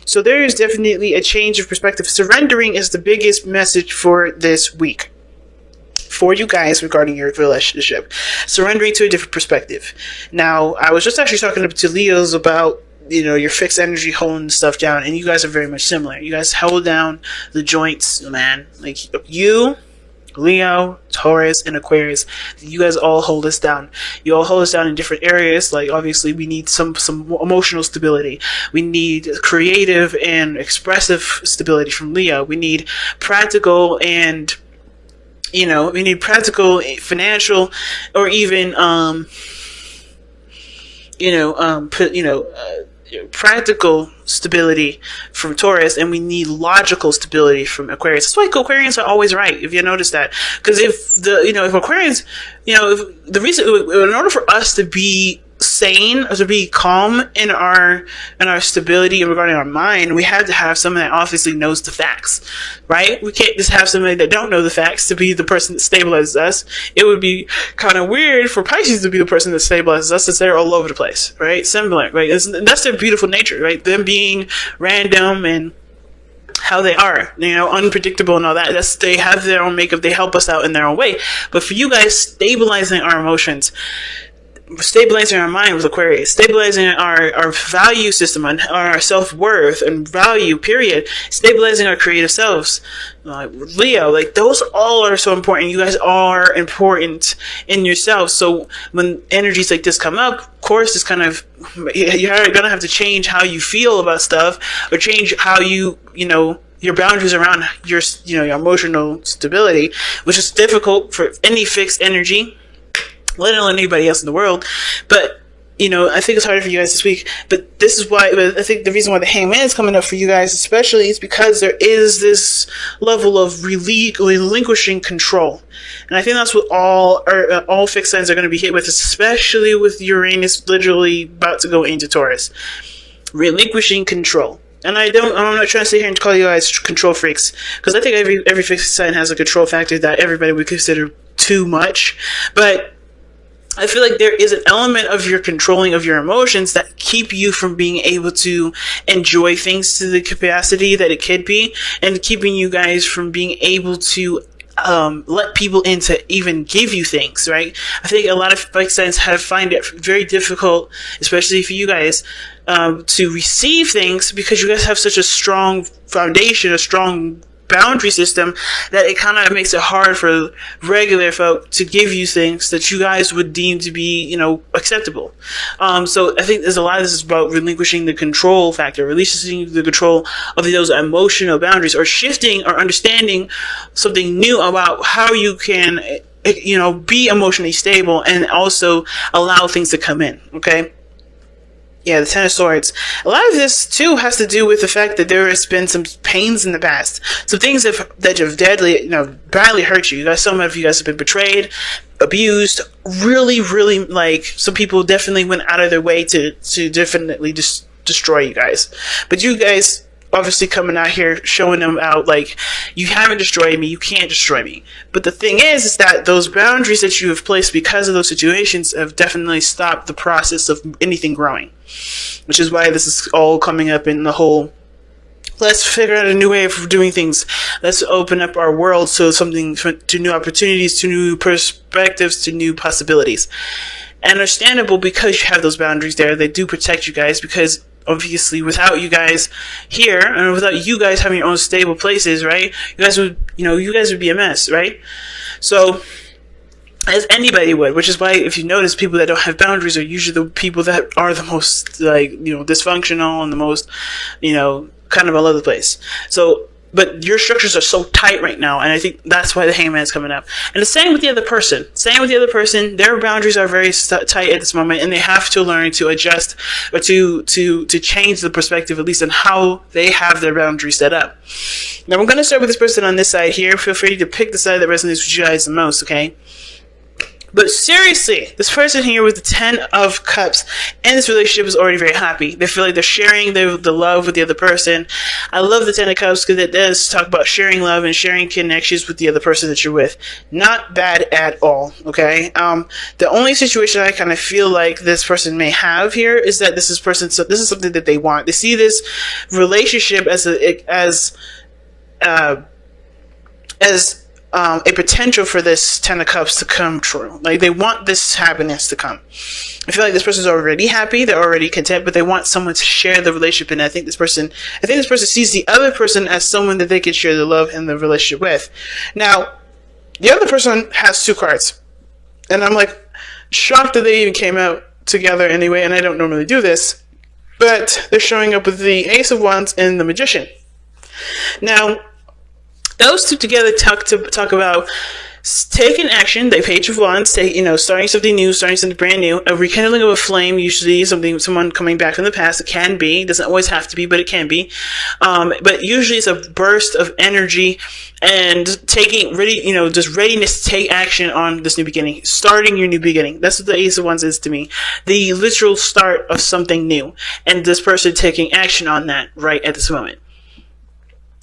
So there is definitely a change of perspective. Surrendering is the biggest message for this week for you guys regarding your relationship. Surrendering to a different perspective. Now, I was just actually talking to Leos about, your fixed energy holding stuff down, and you guys are very much similar. You guys held down the joints, man. Like, you, Leo, Taurus, and Aquarius, you guys all hold us down. You all hold us down in different areas. Like, obviously, we need some emotional stability. We need creative and expressive stability from Leo. We need practical and, we need practical, financial, or even, practical stability from Taurus, and we need logical stability from Aquarius. That's why Aquarians are always right, if you notice that. Because if Aquarians, if the reason, in order for us to be sane, or to be calm in our stability and regarding our mind, we have to have someone that obviously knows the facts, right? We can't just have somebody that don't know the facts to be the person that stabilizes us. It would be kind of weird for Pisces to be the person that stabilizes us, since they're all over the place, right? Similar, right? That's their beautiful nature, right? Them being random and how they are, unpredictable and all that. They have their own makeup. They help us out in their own way. But for you guys, stabilizing our emotions, stabilizing our mind with Aquarius, stabilizing our value system and our self-worth and value, period, stabilizing our creative selves, Leo, like, those all are so important. You guys are important in yourselves. So when energies like this come up, of course, it's kind of, you're gonna have to change how you feel about stuff, or change how your boundaries around your emotional stability, which is difficult for any fixed energy, let alone anybody else in the world. But, I think it's harder for you guys this week. But this is why, I think the reason why the Hangman is coming up for you guys especially is because there is this level of relinquishing control. And I think that's what all fixed signs are going to be hit with, especially with Uranus literally about to go into Taurus. Relinquishing control. And I'm not trying to sit here and call you guys control freaks, because I think every fixed sign has a control factor that everybody would consider too much. But I feel like there is an element of your controlling of your emotions that keep you from being able to enjoy things to the capacity that it could be, and keeping you guys from being able to let people in to even give you things, right? I think a lot of fixed signs find it very difficult, especially for you guys, to receive things, because you guys have such a strong foundation, a strong boundary system, that it kind of makes it hard for regular folk to give you things that you guys would deem to be, acceptable. So I think there's a lot of this is about relinquishing the control factor, releasing the control of those emotional boundaries, or shifting or understanding something new about how you can, be emotionally stable and also allow things to come in. Okay. Yeah, the Ten of Swords. A lot of this, too, has to do with the fact that there has been some pains in the past. Some things that have badly hurt you. Some of you guys have been betrayed, abused, really, really, some people definitely went out of their way to definitely destroy you guys. But you guys obviously coming out here showing them out, you haven't destroyed me, you can't destroy me. But the thing is that those boundaries that you have placed because of those situations have definitely stopped the process of anything growing, which is why this is all coming up in the whole, let's figure out a new way of doing things, let's open up our world to new opportunities, to new perspectives, to new possibilities. And understandable, because you have those boundaries there, they do protect you guys, because obviously without you guys here, and without you guys having your own stable places, right, you guys would be a mess, right? So, as anybody would, which is why, if you notice, people that don't have boundaries are usually the people that are the most, dysfunctional and the most, kind of all over the place. So, but your structures are so tight right now, and I think that's why the Hangman is coming up. And the same with the other person. Their boundaries are very tight at this moment, and they have to learn to adjust, or to change the perspective, at least on how they have their boundaries set up. Now, we're going to start with this person on this side here. Feel free to pick the side that resonates with you guys the most, okay? But seriously, this person here with the 10 of Cups and this relationship is already very happy. They feel like they're sharing the love with the other person. I love the 10 of Cups because it does talk about sharing love and sharing connections with the other person that you're with. Not bad at all, okay? The only situation I kind of feel like this person may have here is that this is something that they want. They see this relationship as a potential for this 10 of Cups to come true. Like, they want this happiness to come. I feel like this person's already happy, they're already content, but they want someone to share the relationship. And I think this person sees the other person as someone that they can share the love and the relationship with. Now, the other person has 2 cards. And I'm like shocked that they even came out together anyway, and I don't normally do this. But they're showing up with the Ace of Wands and the Magician. Now, those two together talk about taking action. The Page of Wands, starting something new, starting something brand new, a rekindling of a flame, usually someone coming back from the past. It can be, it doesn't always have to be, but it can be. But usually it's a burst of energy and just readiness to take action on this new beginning, starting your new beginning. That's what the Ace of Wands is to me. The literal start of something new, and this person taking action on that right at this moment.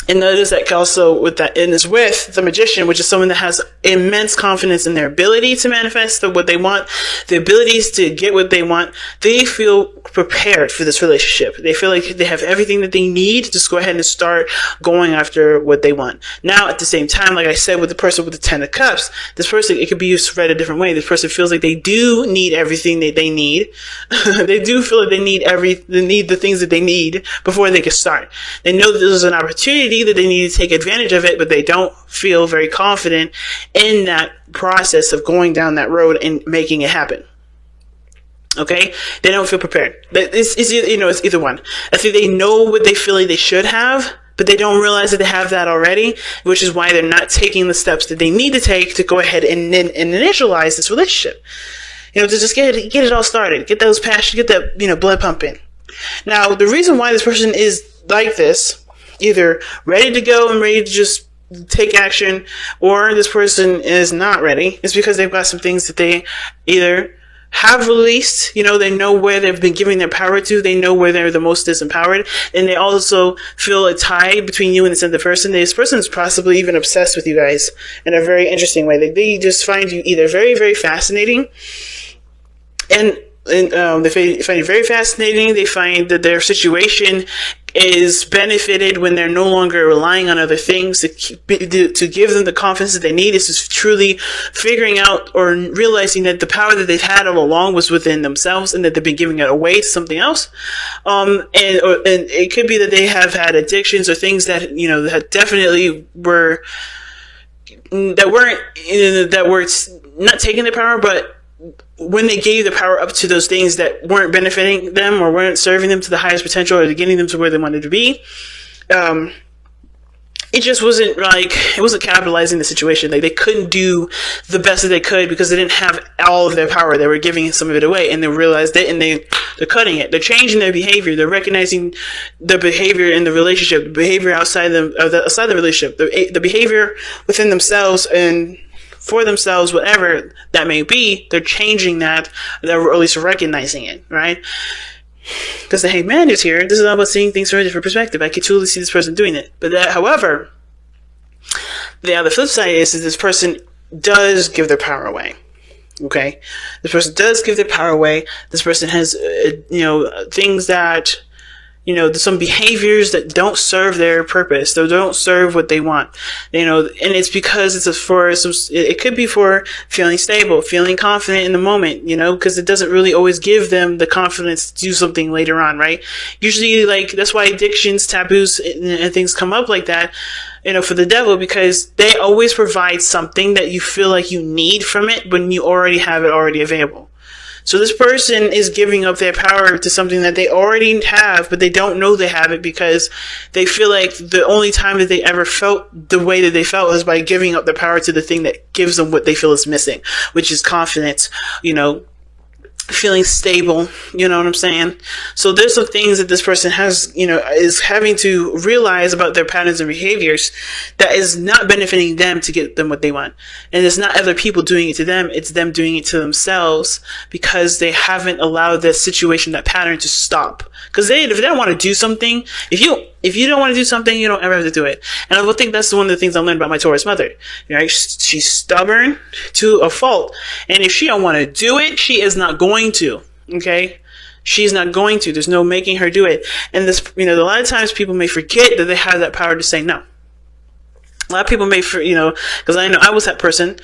And notice that also with that, and is with the Magician, which is someone that has immense confidence in their ability to manifest what they want, the abilities to get what they want. They feel prepared for this relationship. They feel like they have everything that they need to just go ahead and start going after what they want. Now, at the same time, like I said, with the person with the 10 of Cups, this person, it could be read a different way. This person feels like they do need everything that they need. They do feel like they need the things that they need before they can start. They know that this is an opportunity, that they need to take advantage of it, but they don't feel very confident in that process of going down that road and making it happen. Okay? They don't feel prepared. It's either one. I think they know what they feel like they should have, but they don't realize that they have that already, which is why they're not taking the steps that they need to take to go ahead and initialize this relationship. To just get it all started, get those passions, get that, blood pumping. Now, the reason why this person is like this, either ready to go and ready to just take action, or this person is not ready, is because they've got some things that they either have released, they know where they've been giving their power to, they know where they're the most disempowered, and they also feel a tie between you and this other person. This person is possibly even obsessed with you guys in a very interesting way. They just find you either very, very fascinating, and they find it very fascinating. They find that their situation is benefited when they're no longer relying on other things to give them the confidence that they need. Is just truly figuring out or realizing that the power that they've had all along was within themselves, and that they've been giving it away to something else. And it could be that they have had addictions or things that that definitely were not taking the power, but when they gave the power up to those things that weren't benefiting them or weren't serving them to the highest potential or getting them to where they wanted to be, it just wasn't it wasn't capitalizing the situation. Like, they couldn't do the best that they could because they didn't have all of their power. They were giving some of it away, and they realized it, and they're cutting it. They're changing their behavior. They're recognizing the behavior in the relationship, the behavior outside the relationship, the behavior within themselves and for themselves, whatever that may be. They're changing that, or at least recognizing it, right? Because the Hanged Man is here. This is all about seeing things from a different perspective. I could truly see this person doing it. But however, the other flip side is that this person does give their power away. Okay? This person does give their power away. This person has, things that, some behaviors that don't serve their purpose. They don't serve what they want. And it's because it could be for feeling stable, feeling confident in the moment, because it doesn't really always give them the confidence to do something later on, right? Usually, that's why addictions, taboos, and things come up like that, for the devil, because they always provide something that you feel like you need from it when you already have it already available. So this person is giving up their power to something that they already have, but they don't know they have it because they feel like the only time that they ever felt the way that they felt was by giving up their power to the thing that gives them what they feel is missing, which is confidence, feeling stable. You know what I'm saying? So there's some things that this person has, is having to realize about their patterns and behaviors that is not benefiting them to get them what they want. And it's not other people doing it to them. It's them doing it to themselves because they haven't allowed that situation, that pattern to stop. Because if they don't want to do something, if you don't want to do something, you don't ever have to do it. And I think that's one of the things I learned about my Taurus mother. Right? She's stubborn to a fault. And if she don't want to do it, she is not going to. Okay? She's not going to. There's no making her do it. And this, a lot of times people may forget that they have that power to say no. A lot of people may, because I know I was that person.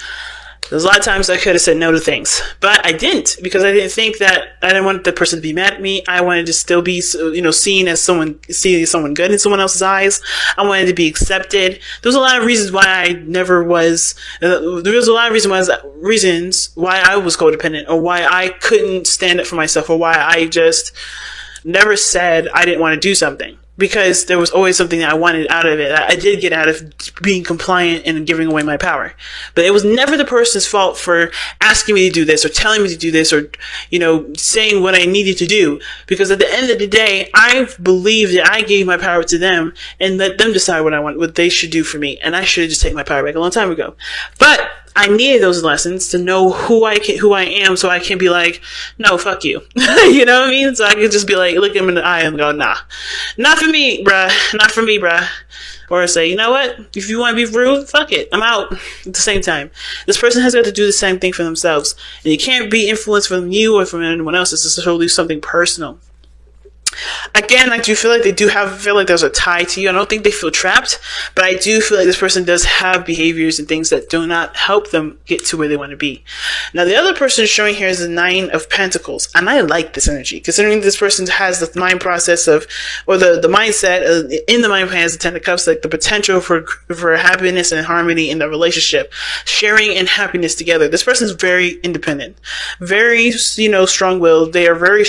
There's a lot of times I could have said no to things, but I didn't, because I didn't think that I didn't want the person to be mad at me. I wanted to still be, seen as someone good in someone else's eyes. I wanted to be accepted. There was a lot of reasons why I never was, there was a lot of reasons why I was codependent, or why I couldn't stand up for myself, or why I just never said I didn't want to do something. Because there was always something that I wanted out of it. I did get out of being compliant and giving away my power. But it was never the person's fault for asking me to do this, or telling me to do this, or, saying what I needed to do. Because at the end of the day, I believe that I gave my power to them and let them decide what they should do for me. And I should have just taken my power back a long time ago. But I needed those lessons to know who I am, so I can be like, no, fuck you. You know what I mean? So I can just be like, look him in the eye and go, nah, not for me, bruh. Or say, you know what? If you want to be rude, fuck it. I'm out. At the same time, this person has got to do the same thing for themselves. And you can't be influenced from you or from anyone else. It's just totally something personal. Again, I do feel like feel like there's a tie to you. I don't think they feel trapped, but I do feel like this person does have behaviors and things that do not help them get to where they want to be. Now, the other person showing here is the 9 of Pentacles, and I like this energy, considering this person has the mind process of, or the mindset in the mind plan has the 10 of Cups, like the potential for happiness and harmony in the relationship, sharing and happiness together. This person is very independent, very, strong-willed. They are very,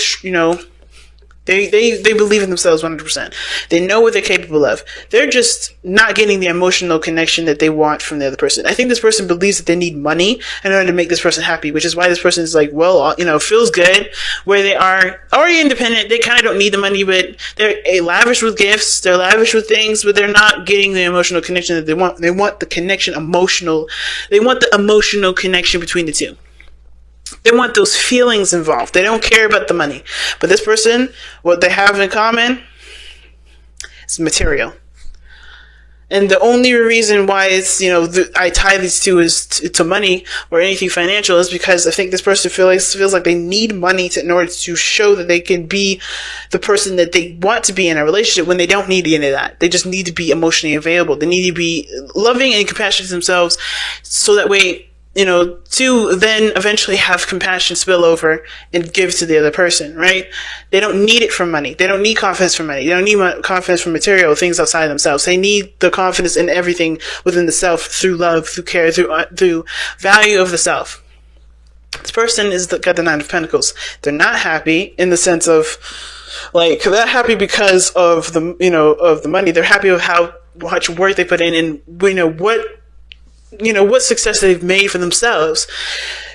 They believe in themselves 100%. They know what they're capable of. They're just not getting the emotional connection that they want from the other person. I think this person believes that they need money in order to make this person happy, which is why this person is like, well, feels good where they are already independent. They kind of don't need the money, but they're lavish with gifts. They're lavish with things, but they're not getting the emotional connection that they want. They want the connection They want the emotional connection between the two. They want those feelings involved. They don't care about the money. But this person, what they have in common is material. And the only reason why it's, I tie these two is to money or anything financial is because I think this person feels like they need money in order to show that they can be the person that they want to be in a relationship, when they don't need any of that. They just need to be emotionally available. They need to be loving and compassionate to themselves, so that way, to then eventually have compassion spill over and give to the other person, right? They don't need it from money. They don't need confidence from money. They don't need confidence from material things outside of themselves. They need the confidence in everything within the self, through love, through care, through value of the self. This person got the 9 of Pentacles. They're not happy in the sense of, like, they're happy because of of the money. They're happy with how much work they put in, and what success they've made for themselves,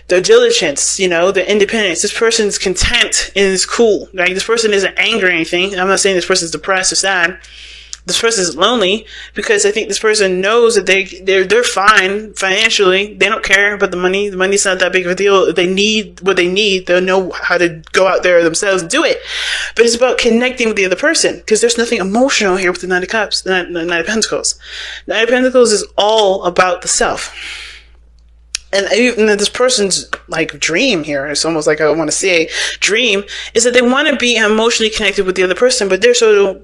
their diligence, their independence. This person's content and is cool, right? This person isn't angry or anything. I'm not saying this person's depressed or sad. This person is lonely because I think this person knows that they're fine financially. They don't care about the money. The money's not that big of a deal. If they need what they need, they'll know how to go out there themselves and do it. But it's about connecting with the other person, because there's nothing emotional here with the 9 of Cups, the 9 of Pentacles. The 9 of Pentacles is all about the self. And even this person's dream here, it's almost like I want to say dream, is that they want to be emotionally connected with the other person, but they're so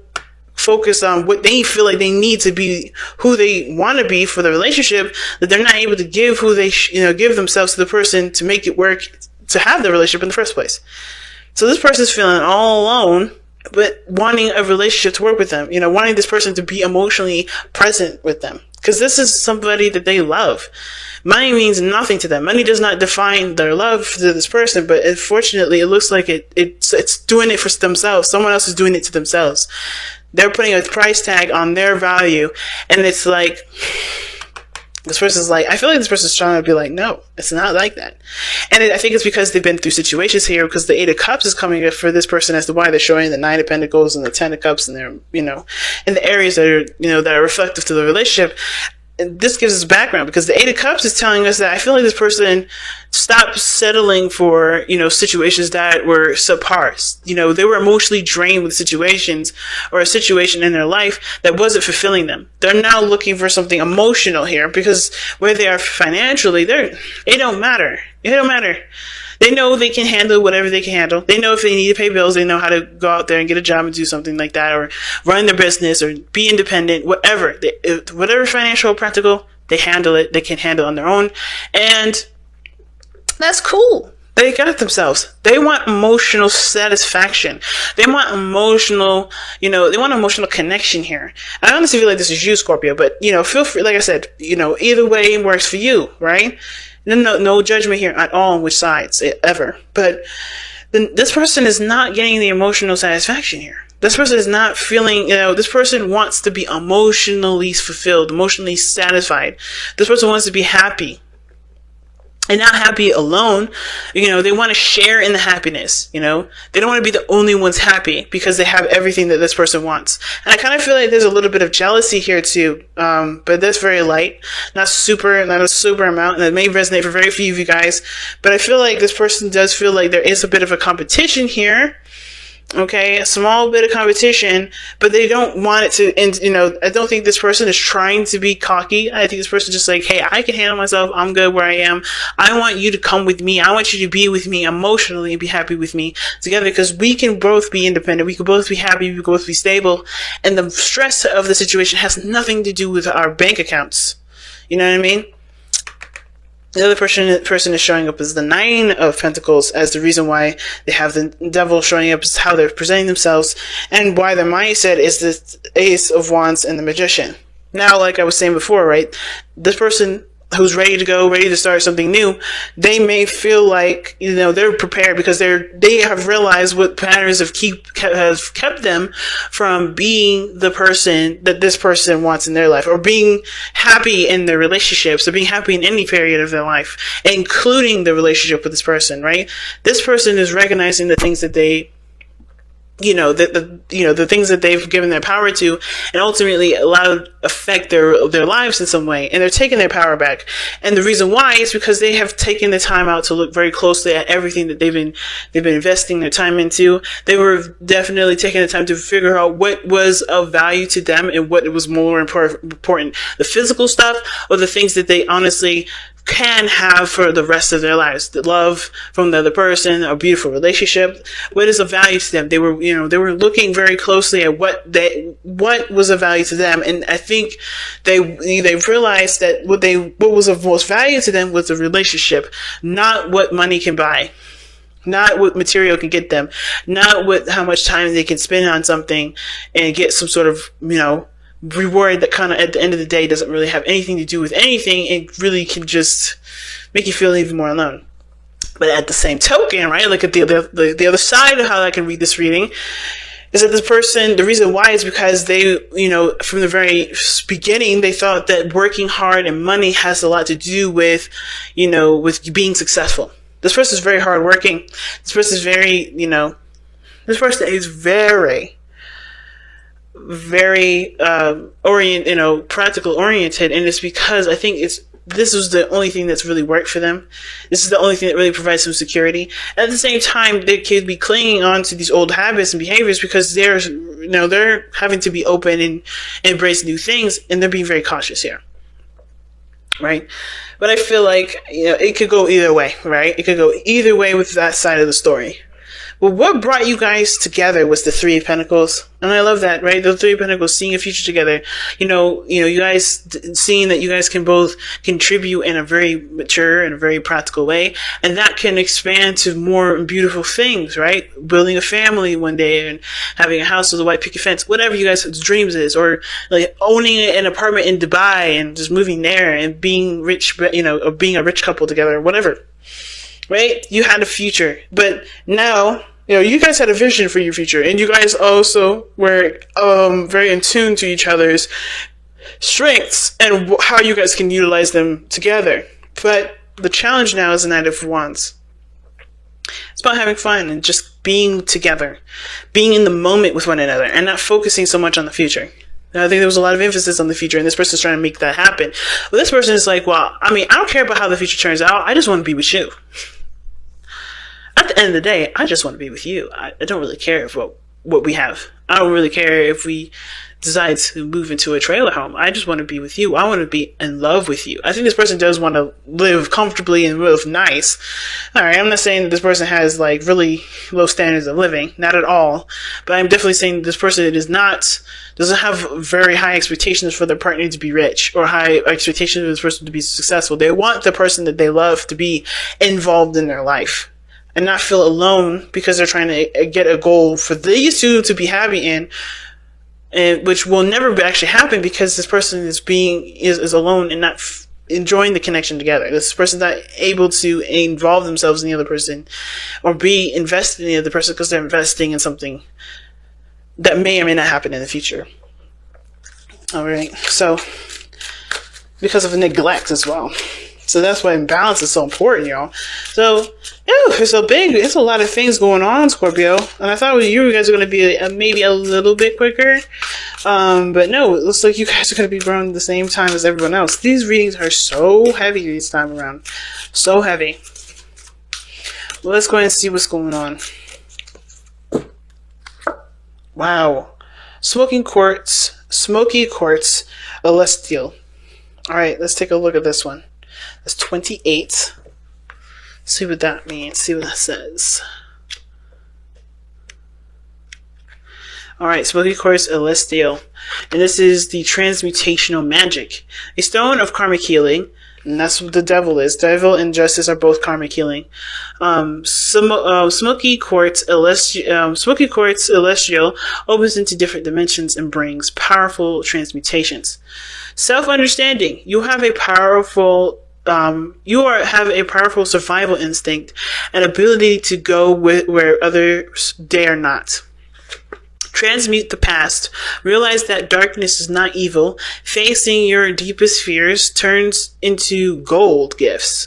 focused on what they feel like they need to be, who they want to be for the relationship, that they're not able to give who they give themselves to the person to make it work, to have the relationship in the first place. So this person's feeling all alone, but wanting a relationship to work with them, wanting this person to be emotionally present with them, because this is somebody that they love. Money means nothing to them. Money does not define their love to this person, but unfortunately it looks like it's doing it for themselves. Someone else is doing it to themselves. They're putting a price tag on their value, and it's like, This person's like, I feel like this person's trying to be like, no, it's not like that. And I think it's because they've been through situations here, because the Eight of Cups is coming up for this person as to why they're showing the Nine of Pentacles and the Ten of Cups, and they're, in the areas that are, that are reflective to the relationship. And this gives us background, because the Eight of Cups is telling us that I feel like this person stopped settling for, situations that were subpar. They were emotionally drained with situations or a situation in their life that wasn't fulfilling them. They're now looking for something emotional here, because where they are financially, it don't matter. It don't matter. They know they can handle whatever they can handle. They know if they need to pay bills, they know how to go out there and get a job and do something like that, or run their business, or be independent, whatever. Whatever financial or practical, they handle it. They can handle it on their own. And that's cool. They got themselves. They want emotional satisfaction. They want emotional, they want emotional connection here. I honestly feel like this is you, Scorpio, but, feel free, like I said, either way works for you, right? No judgment here at all on which sides, ever. But this person is not getting the emotional satisfaction here. This person is not feeling, this person wants to be emotionally fulfilled, emotionally satisfied. This person wants to be happy. And not happy alone. They want to share in the happiness. They don't want to be the only ones happy because they have everything that this person wants. And I kind of feel like there's a little bit of jealousy here too. But that's very light, not a super amount. And it may resonate for very few of you guys. But I feel like this person does feel like there is a bit of a competition here. Okay, a small bit of competition, but they don't want it to end. I don't think this person is trying to be cocky. I think this person is just like, hey, I can handle myself. I'm good where I am. I want you to come with me. I want you to be with me emotionally and be happy with me together, because we can both be independent. We can both be happy. We can both be stable. And the stress of the situation has nothing to do with our bank accounts. You know what I mean? The other person is showing up as the Nine of Pentacles as the reason why they have the Devil showing up as how they're presenting themselves, and why their mindset is the Ace of Wands and the Magician. Now, like I was saying before, right? This person who's ready to go, ready to start something new, they may feel like, they're prepared because they have realized what patterns have kept them from being the person that this person wants in their life, or being happy in their relationships, or being happy in any period of their life, including the relationship with this person, right? This person is recognizing the things that they the things that they've given their power to, and ultimately allowed affect their lives in some way, and they're taking their power back. And the reason why is because they have taken the time out to look very closely at everything that they've been investing their time into. They were definitely taking the time to figure out what was of value to them and what was more important, the physical stuff or the things that they honestly can have for the rest of their lives. The love from the other person, a beautiful relationship. What is of value to them? They were looking very closely at what was of value to them. And I think they realized that what was of most value to them was the relationship, not what money can buy. Not what material can get them. Not how much time they can spend on something and get some sort of, reward that kind of at the end of the day doesn't really have anything to do with anything. It really can just make you feel even more alone. But at the same token, right, look at the other side of how I can read this reading, is that this person, the reason why is because they, from the very beginning, they thought that working hard and money has a lot to do with, with being successful. This person is very hardworking. This person is very, very practical oriented, and it's because I think this was the only thing that's really worked for them. This is the only thing that really provides some security. At the same time, they could be clinging on to these old habits and behaviors because they're having to be open and embrace new things, and they're being very cautious here, right? But I feel like it could go either way, right? It could go either way with that side of the story. Well, what brought you guys together was the Three of Pentacles. And I love that, right? The Three of Pentacles, seeing a future together. You guys seeing that you guys can both contribute in a very mature and a very practical way. And that can expand to more beautiful things, right? Building a family one day and having a house with a white picket fence, whatever you guys' dreams is. Or like owning an apartment in Dubai and just moving there and being rich, or being a rich couple together, whatever. Right? You had a future. But now, you guys had a vision for your future, and you guys also were very in tune to each other's strengths and how you guys can utilize them together. But the challenge now is the Knight of Wands. It's about having fun and just being together, being in the moment with one another, and not focusing so much on the future. Now, I think there was a lot of emphasis on the future, and this person's trying to make that happen. But this person is like, well, I mean, I don't care about how the future turns out. I just want to be with you. At the end of the day, I just want to be with you. I don't really care about what we have. I don't really care if we decide to move into a trailer home. I just want to be with you. I want to be in love with you. I think this person does want to live comfortably and live nice. Alright, I'm not saying that this person has like really low standards of living. Not at all. But I'm definitely saying this person doesn't have very high expectations for their partner to be rich or high expectations for this person to be successful. They want the person that they love to be involved in their life and not feel alone because they're trying to get a goal for these two to be happy in, and which will never actually happen because this person is alone and not enjoying the connection together. This person's not able to involve themselves in the other person or be invested in the other person because they're investing in something that may or may not happen in the future. Alright, so because of neglect as well. So that's why balance is so important, y'all. So, it's a lot of things going on, Scorpio. And I thought you guys were going to be maybe a little bit quicker. But no, it looks like you guys are going to be around the same time as everyone else. These readings are so heavy this time around. So heavy. Well, let's go ahead and see what's going on. Wow. Smoky quartz, celestial. Alright, let's take a look at this one. That's 28. See what that means. See what that says. Alright, Smoky Quartz Celestial. And this is the transmutational magic. A stone of karmic healing. And that's what the devil is. Devil and justice are both karmic healing. Smoky Quartz Celestial opens into different dimensions and brings powerful transmutations. Self-understanding. You have a powerful survival instinct and ability to go where others dare not. Transmute the past. Realize that darkness is not evil. Facing your deepest fears turns into golden gifts.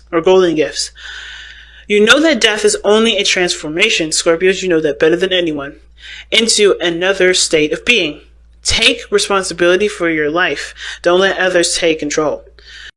You know that death is only a transformation, Scorpios, you know that better than anyone, into another state of being. Take responsibility for your life. Don't let others take control.